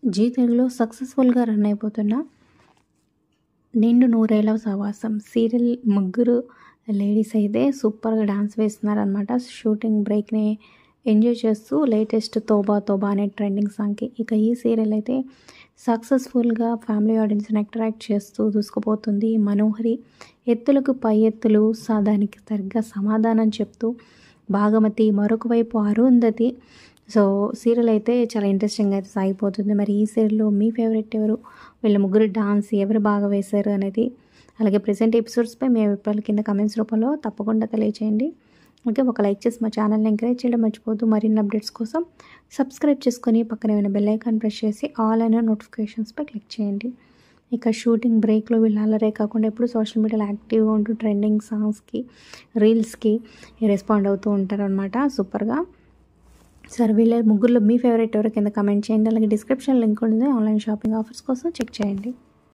G తెలుగులో సక్సెస్ఫుల్గా run అయిపోతున్న నిండు నూరేళ్ల సావాసం సీరియల్ ముగ్గురు లేడీస్ అయితే సూపర్గా డాన్స్ వేస్తున్నారనమాట. షూటింగ్ బ్రేక్ని ఎంజాయ్ చేస్తూ లేటెస్ట్ తోబా తోబా అనే ట్రెండింగ్ సాంగ్కి. ఇక ఈ సీరియల్ అయితే సక్సెస్ఫుల్గా ఫ్యామిలీ ఆడియన్స్ని అట్రాక్ట్ చేస్తూ దూసుకుపోతుంది. మనోహరి ఎత్తులకు పై ఎత్తులు దానికి సరిగ్గా సమాధానం చెప్తూ భాగమతి, మరొక వైపు అరుంధతి. సో సీరియల్ అయితే చాలా ఇంట్రెస్టింగ్గా అయితే సాగిపోతుంది. మరి ఈ సీరియల్లో మీ ఫేవరెట్ ఎవరు, వీళ్ళ ముగ్గురు డాన్స్ ఎవరు బాగా వేశారు అనేది, అలాగే ప్రెసెంట్ ఎపిసోడ్స్పై మీ అభిప్రాయాలు కింద కమెంట్స్ రూపంలో తప్పకుండా తెలియచేయండి. ఓకే, ఒక లైక్ చేసి మా ఛానల్ని ఎంకరేజ్ చేయడం మర్చిపోద్దు. మరిన్ని అప్డేట్స్ కోసం సబ్స్క్రైబ్ చేసుకొని పక్కనే ఉన్న బెల్ ఐకాన్ ప్రెస్ చేసి ఆల్ అయిన నోటిఫికేషన్స్పై క్లిక్ చేయండి. ఇక షూటింగ్ బ్రేక్లో వీళ్ళు అల్లరే కాకుండా ఎప్పుడు సోషల్ మీడియాలో యాక్టివ్గా ఉంటూ ట్రెండింగ్ సాంగ్స్కి, రీల్స్కి రెస్పాండ్ అవుతూ ఉంటారు అనమాట. సూపర్గా. సరే, వీళ్ళ ముగ్గురులో మీ ఫేవరెట్ ఎవరో కింద కమెంట్ చేయండి. అలాగే డిస్క్రిప్షన్ లింక్ ఉంది, ఆన్లైన్ షాపింగ్ ఆఫర్స్ కోసం చెక్ చేయండి.